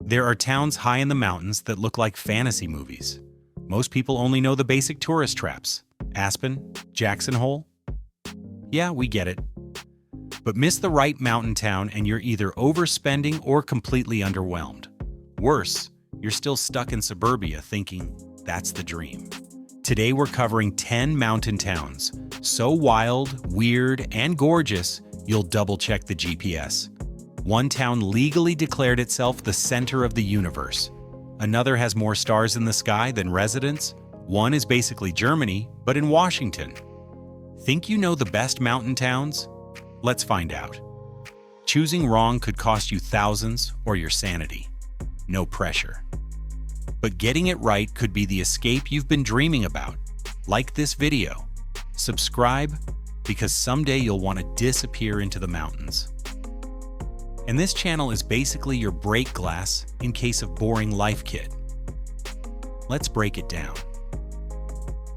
There are towns high in the mountains that look like fantasy movies. Most people only know the basic tourist traps. Aspen, Jackson Hole. Yeah, we get it. But miss the right mountain town and you're either overspending or completely underwhelmed. Worse, you're still stuck in suburbia thinking that's the dream. Today we're covering 10 mountain towns, so wild, weird, and gorgeous, you'll double-check the GPS. One town legally declared itself the center of the universe. Another has more stars in the sky than residents. One is basically Germany, but in Washington. Think you know the best mountain towns? Let's find out. Choosing wrong could cost you thousands or your sanity. No pressure. But getting it right could be the escape you've been dreaming about. Like this video. Subscribe, because someday you'll want to disappear into the mountains. And this channel is basically your break glass in case of boring life kit. Let's break it down.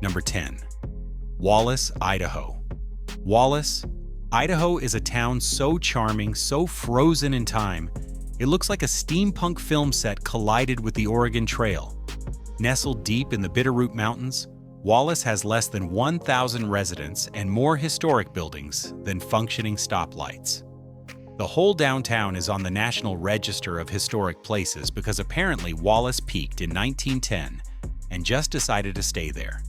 Number 10. Wallace, Idaho. Wallace, Idaho is a town so charming, so frozen in time, it looks like a steampunk film set collided with the Oregon Trail. Nestled deep in the Bitterroot Mountains, Wallace has less than 1,000 residents and more historic buildings than functioning stoplights. The whole downtown is on the National Register of Historic Places because apparently Wallace peaked in 1910 and just decided to stay there.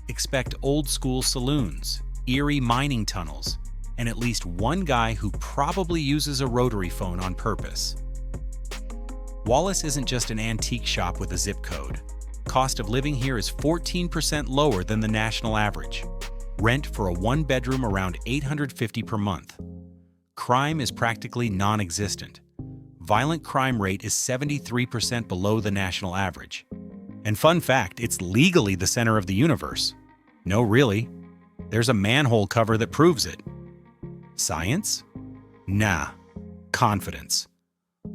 Expect old-school saloons, eerie mining tunnels, and at least one guy who probably uses a rotary phone on purpose. Wallace isn't just an antique shop with a zip code. Cost of living here is 14% lower than the national average. Rent for a one-bedroom around $850 per month. Crime is practically non-existent. Violent crime rate is 73% below the national average. And fun fact, it's legally the center of the universe. No, really. There's a manhole cover that proves it. Science? Nah. Confidence.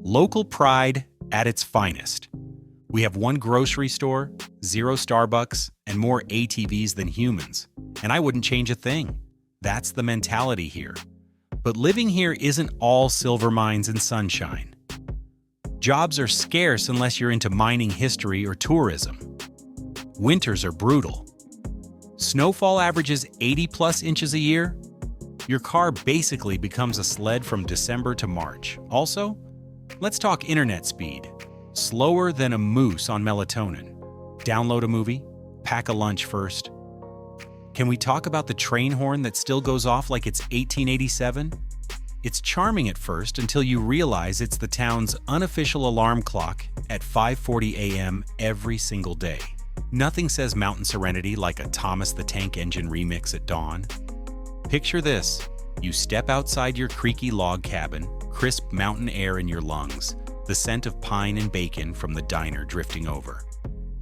Local pride at its finest. We have one grocery store, 0 Starbucks, and more ATVs than humans. And I wouldn't change a thing. That's the mentality here. But living here isn't all silver mines and sunshine. Jobs are scarce unless you're into mining history or tourism. Winters are brutal. Snowfall averages 80+ inches a year. Your car basically becomes a sled from December to March. Also, let's talk internet speed. Slower than a moose on melatonin. Download a movie, pack a lunch first. Can we talk about the train horn that still goes off like it's 1887? It's charming at first until you realize it's the town's unofficial alarm clock at 5:40 a.m. every single day. Nothing says mountain serenity like a Thomas the Tank Engine remix at dawn. Picture this. You step outside your creaky log cabin, crisp mountain air in your lungs, the scent of pine and bacon from the diner drifting over.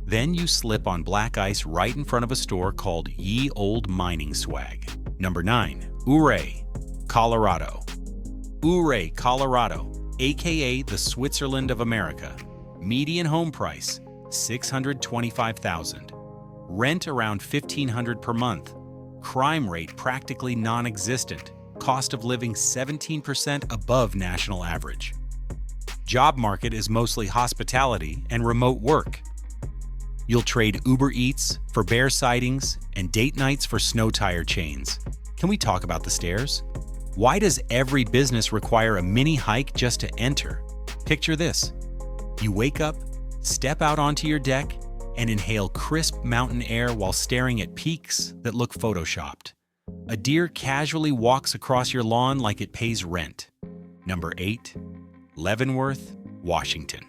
Then you slip on black ice right in front of a store called Ye Old Mining Swag. Number 9. Ouray, Colorado. Ouray, Colorado, aka the Switzerland of America. Median home price, $625,000. Rent around $1,500 per month. Crime rate practically non-existent. Cost of living 17% above national average. Job market is mostly hospitality and remote work. You'll trade Uber Eats for bear sightings and date nights for snow tire chains. Can we talk about the stairs? Why does every business require a mini hike just to enter? Picture this. You wake up, step out onto your deck, and inhale crisp mountain air while staring at peaks that look photoshopped. A deer casually walks across your lawn like it pays rent. Number 8. Leavenworth, Washington.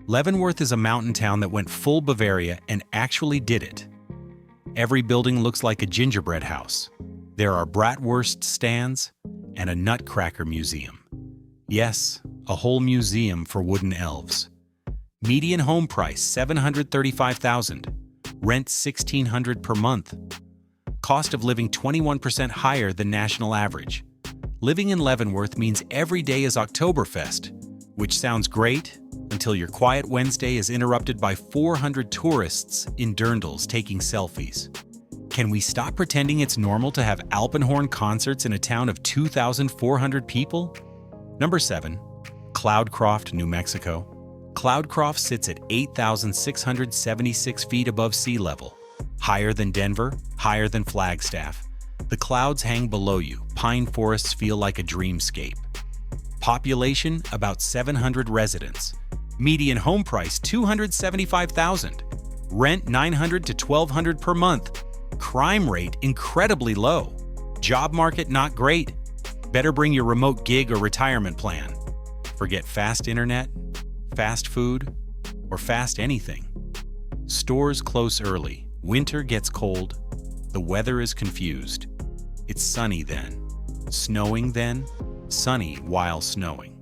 Leavenworth is a mountain town that went full Bavaria and actually did it. Every building looks like a gingerbread house. There are bratwurst stands and a nutcracker museum. Yes, a whole museum for wooden elves. Median home price, $735,000. Rent, $1,600 per month. Cost of living 21% higher than national average. Living in Leavenworth means every day is Oktoberfest, which sounds great until your quiet Wednesday is interrupted by 400 tourists in dirndls taking selfies. Can we stop pretending it's normal to have Alpenhorn concerts in a town of 2,400 people? Number 7. Cloudcroft, New Mexico. Cloudcroft sits at 8,676 feet above sea level. Higher than Denver, higher than Flagstaff. The clouds hang below you. Pine forests feel like a dreamscape. Population, about 700 residents. Median home price, $275,000. Rent, $900 to $1,200 per month. Crime rate, incredibly low. Job market, not great. Better bring your remote gig or retirement plan. Forget fast internet, fast food, or fast anything. Stores close early. Winter gets cold. The weather is confused. It's sunny then. Snowing then. Sunny while snowing.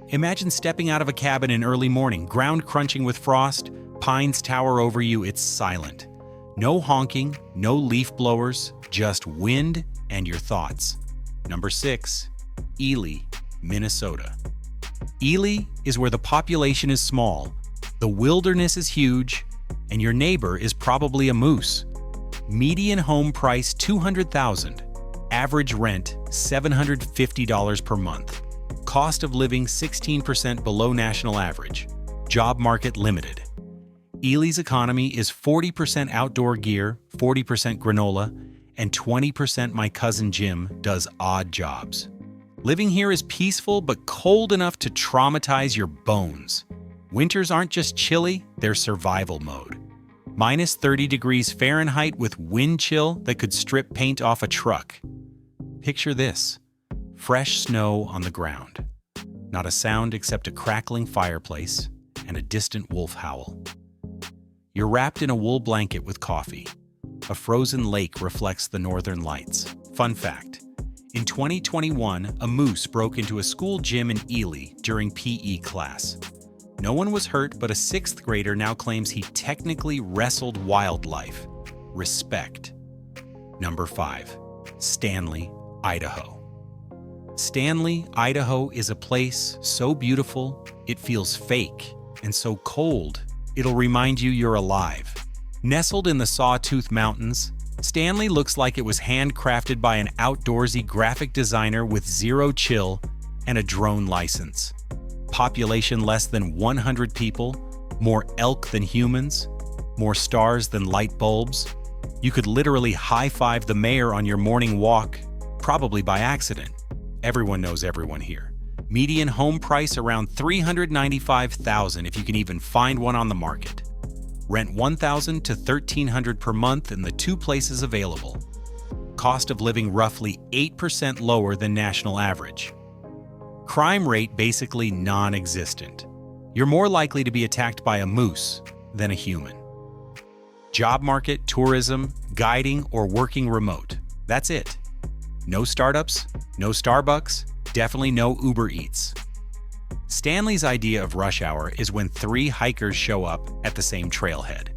Imagine stepping out of a cabin in early morning, ground crunching with frost, pines tower over you, it's silent. No honking, no leaf blowers, just wind and your thoughts. Number 6, Ely, Minnesota. Ely is where the population is small, the wilderness is huge, and your neighbor is probably a moose. Median home price $200,000. Average rent $750 per month. Cost of living 16% below national average. Job market limited. Ely's economy is 40% outdoor gear, 40% granola, and 20% my cousin Jim does odd jobs. Living here is peaceful but cold enough to traumatize your bones. Winters aren't just chilly, they're survival mode. Minus 30 degrees Fahrenheit with wind chill that could strip paint off a truck. Picture this: fresh snow on the ground. Not a sound except a crackling fireplace and a distant wolf howl. You're wrapped in a wool blanket with coffee. A frozen lake reflects the northern lights. Fun fact: in 2021, a moose broke into a school gym in Ely during PE class. No one was hurt, but a 6th grader now claims he technically wrestled wildlife. Respect. Number 5, Stanley, Idaho. Stanley, Idaho is a place so beautiful, it feels fake, and so cold, it'll remind you you're alive. Nestled in the Sawtooth Mountains, Stanley looks like it was handcrafted by an outdoorsy graphic designer with zero chill and a drone license. Population less than 100 people, more elk than humans, more stars than light bulbs. You could literally high-five the mayor on your morning walk, probably by accident. Everyone knows everyone here. Median home price around $395,000 if you can even find one on the market. Rent $1,000 to $1,300 per month in the 2 places available. Cost of living roughly 8% lower than national average. Crime rate basically non-existent. You're more likely to be attacked by a moose than a human. Job market, tourism, guiding, or working remote. That's it. No startups, no Starbucks, definitely no Uber Eats. Stanley's idea of rush hour is when 3 hikers show up at the same trailhead.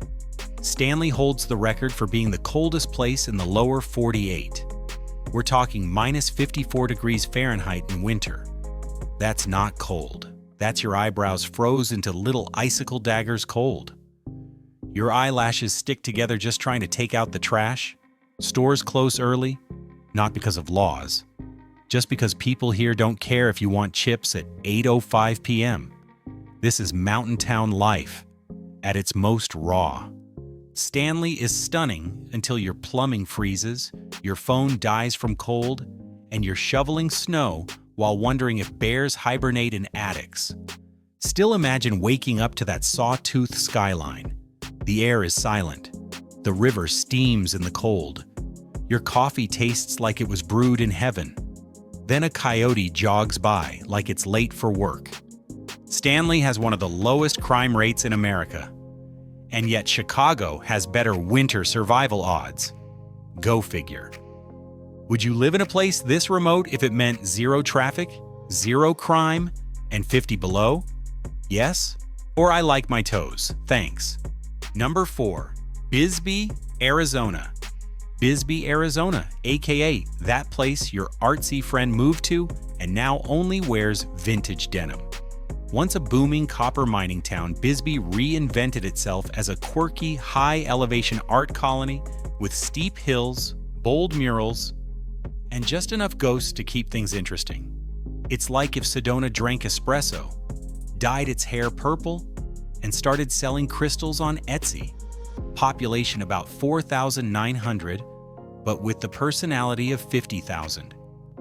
Stanley holds the record for being the coldest place in the lower 48. We're talking minus 54 degrees Fahrenheit in winter. That's not cold. That's your eyebrows froze into little icicle daggers cold. Your eyelashes stick together just trying to take out the trash. Stores close early, not because of laws, just because people here don't care if you want chips at 8:05 p.m. This is mountain town life at its most raw. Stanley is stunning until your plumbing freezes, your phone dies from cold, and you're shoveling snow while wondering if bears hibernate in attics. Still imagine waking up to that sawtooth skyline. The air is silent. The river steams in the cold. Your coffee tastes like it was brewed in heaven. Then a coyote jogs by like it's late for work. Stanley has one of the lowest crime rates in America. And yet Chicago has better winter survival odds. Go figure. Would you live in a place this remote if it meant 0 traffic, 0 crime, and 50 below? Yes? Or I like my toes, thanks. Number 4, Bisbee, Arizona. Bisbee, Arizona, aka that place your artsy friend moved to and now only wears vintage denim. Once a booming copper mining town, Bisbee reinvented itself as a quirky, high-elevation art colony with steep hills, bold murals, and just enough ghosts to keep things interesting. It's like if Sedona drank espresso, dyed its hair purple, and started selling crystals on Etsy. Population about 4,900, but with the personality of 50,000.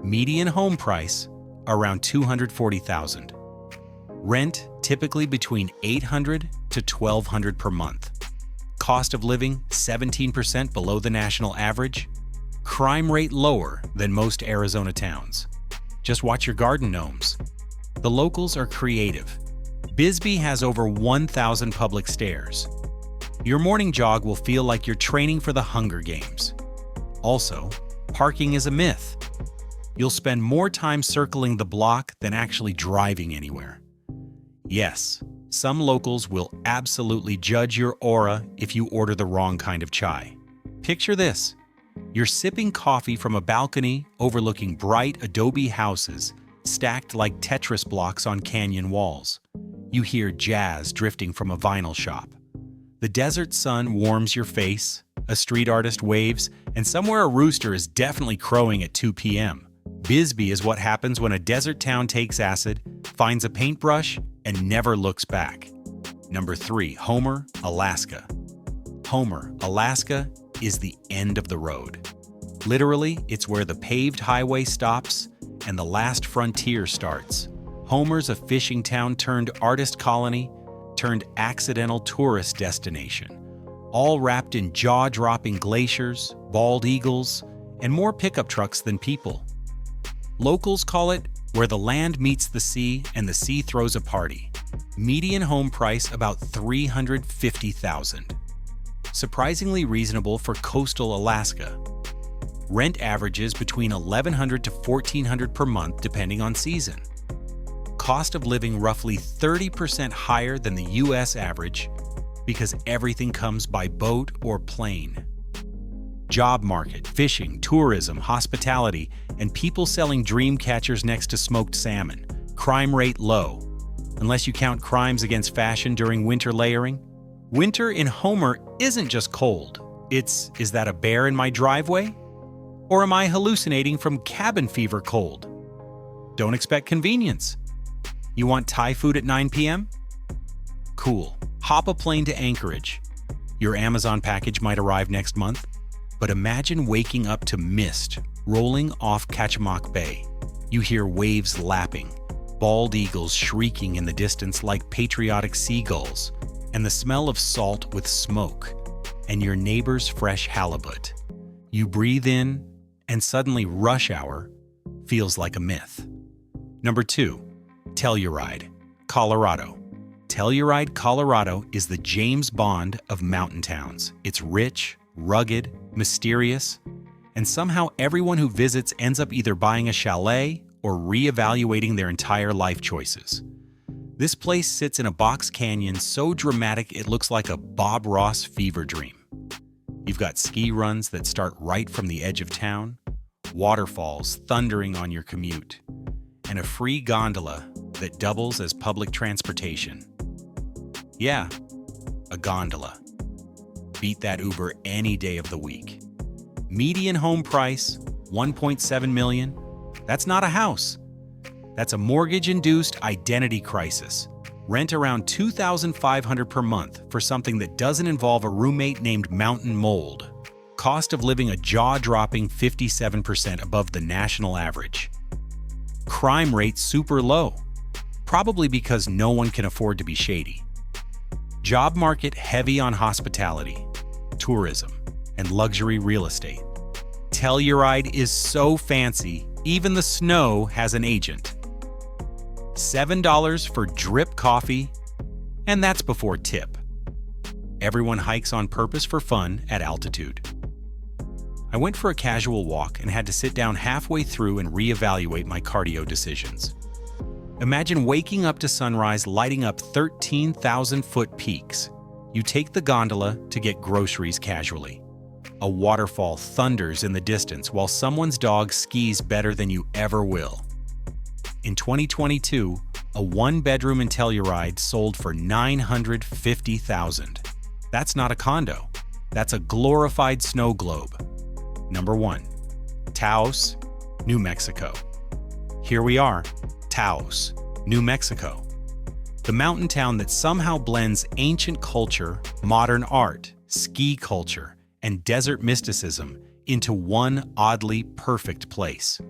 Median home price around 240,000. Rent typically between 800 to 1,200 per month. Cost of living 17% below the national average. Crime rate lower than most Arizona towns. Just watch your garden gnomes. The locals are creative. Bisbee has over 1,000 public stairs. Your morning jog will feel like you're training for the Hunger Games. Also, parking is a myth. You'll spend more time circling the block than actually driving anywhere. Yes, some locals will absolutely judge your aura if you order the wrong kind of chai. Picture this. You're sipping coffee from a balcony overlooking bright adobe houses stacked like Tetris blocks on canyon walls. You hear jazz drifting from a vinyl shop. The desert sun warms your face, a street artist waves, and somewhere a rooster is definitely crowing at 2 p.m. Bisbee is what happens when a desert town takes acid, finds a paintbrush, and never looks back. Number 3, Homer, Alaska. Homer, Alaska is the end of the road. Literally, it's where the paved highway stops and the last frontier starts. Homer's a fishing town turned artist colony, turned accidental tourist destination, all wrapped in jaw-dropping glaciers, bald eagles, and more pickup trucks than people. Locals call it where the land meets the sea and the sea throws a party. Median home price about $350,000. Surprisingly reasonable for coastal Alaska. Rent averages between $1,100 to $1,400 per month depending on season. Cost of living roughly 30% higher than the US average because everything comes by boat or plane. Job market, fishing, tourism, hospitality, and people selling dream catchers next to smoked salmon. Crime rate low, unless you count crimes against fashion during winter layering. Winter in Homer isn't just cold. Is that a bear in my driveway? Or am I hallucinating from cabin fever cold? Don't expect convenience. You want Thai food at 9 p.m.? Cool. Hop a plane to Anchorage. Your Amazon package might arrive next month, but imagine waking up to mist rolling off Kachemak Bay. You hear waves lapping, bald eagles shrieking in the distance like patriotic seagulls, and the smell of salt with smoke, and your neighbor's fresh halibut. You breathe in, and suddenly rush hour feels like a myth. Number 2, Telluride, Colorado. Telluride, Colorado is the James Bond of mountain towns. It's rich, rugged, mysterious, and somehow everyone who visits ends up either buying a chalet or reevaluating their entire life choices. This place sits in a box canyon so dramatic it looks like a Bob Ross fever dream. You've got ski runs that start right from the edge of town, waterfalls thundering on your commute, and a free gondola that doubles as public transportation. Yeah, a gondola. Beat that Uber any day of the week. Median home price, $1.7 million. That's not a house. That's a mortgage-induced identity crisis. Rent around $2,500 per month for something that doesn't involve a roommate named Mountain Mold. Cost of living a jaw-dropping 57% above the national average. Crime rate super low, probably because no one can afford to be shady. Job market heavy on hospitality, tourism, and luxury real estate. Telluride is so fancy, even the snow has an agent. $7 for drip coffee, and that's before tip. Everyone hikes on purpose for fun at altitude. I went for a casual walk and had to sit down halfway through and reevaluate my cardio decisions. Imagine waking up to sunrise lighting up 13,000-foot peaks. You take the gondola to get groceries casually. A waterfall thunders in the distance while someone's dog skis better than you ever will. In 2022, a one-bedroom in Telluride sold for $950,000. That's not a condo. That's a glorified snow globe. Number 1, Taos, New Mexico. here we are, Taos, New Mexico. The mountain town that somehow blends ancient culture, modern art, ski culture, and desert mysticism into one oddly perfect place.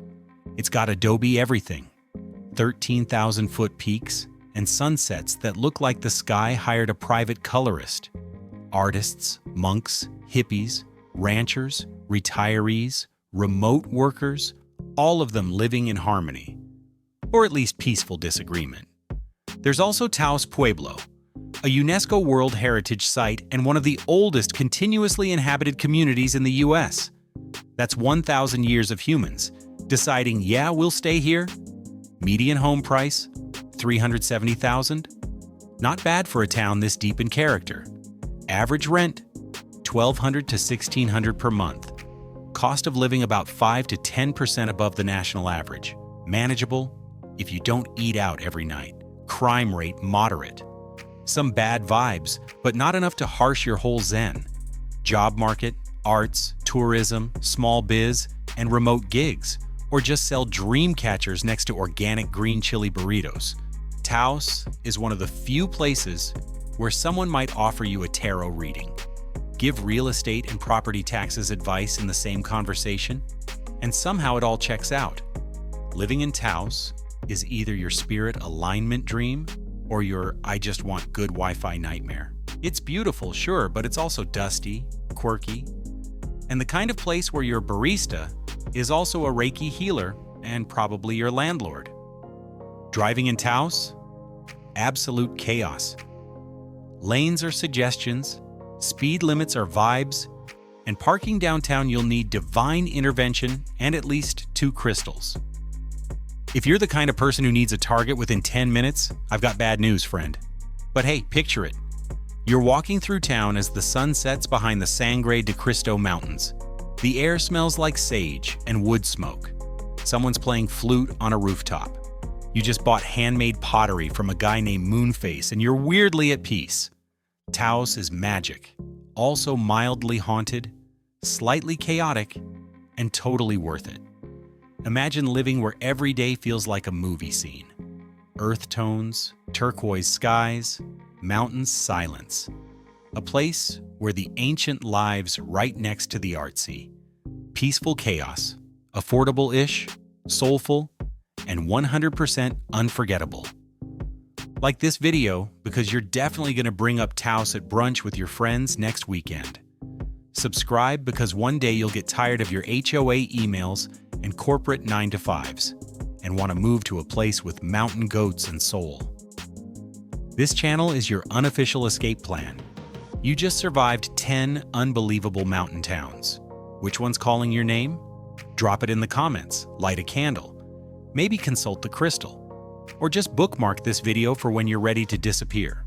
It's got adobe everything, 13,000-foot peaks, and sunsets that look like the sky hired a private colorist. Artists, monks, hippies, ranchers, retirees, remote workers, all of them living in harmony, or at least peaceful disagreement. There's also Taos Pueblo, a UNESCO World Heritage Site and one of the oldest continuously inhabited communities in the U.S. That's 1,000 years of humans deciding, yeah, we'll stay here. Median home price, $370,000. Not bad for a town this deep in character. Average rent, $1,200 to $1,600 per month. Cost of living about 5 to 10% above the national average. Manageable if you don't eat out every night. Crime rate moderate. Some bad vibes, but not enough to harsh your whole zen. Job market, arts, tourism, small biz, and remote gigs. Or just sell dream catchers next to organic green chili burritos. Taos is one of the few places where someone might offer you a tarot reading, give real estate and property taxes advice in the same conversation, and somehow it all checks out. Living in Taos is either your spirit alignment dream or your I just want good Wi-Fi nightmare. It's beautiful, sure, but it's also dusty, quirky, and the kind of place where your barista is also a Reiki healer and probably your landlord. Driving in Taos? Absolute chaos. Lanes are suggestions, speed limits are vibes, and parking downtown you'll need divine intervention and at least 2 crystals. If you're the kind of person who needs a target within 10 minutes, I've got bad news, friend. But hey, picture it. You're walking through town as the sun sets behind the Sangre de Cristo Mountains. The air smells like sage and wood smoke. Someone's playing flute on a rooftop. You just bought handmade pottery from a guy named Moonface and you're weirdly at peace. Taos is magic, also mildly haunted, slightly chaotic, and totally worth it. Imagine living where every day feels like a movie scene. Earth tones, turquoise skies, mountains silence. A place where the ancient lives right next to the artsy. Peaceful chaos, affordable-ish, soulful, and 100% unforgettable. Like this video because you're definitely going to bring up Taos at brunch with your friends next weekend. Subscribe because one day you'll get tired of your HOA emails and corporate 9-to-5s and want to move to a place with mountain goats and soul. This channel is your unofficial escape plan. You just survived 10 unbelievable mountain towns. Which one's calling your name? Drop it in the comments, light a candle, maybe consult the crystal, or just bookmark this video for when you're ready to disappear.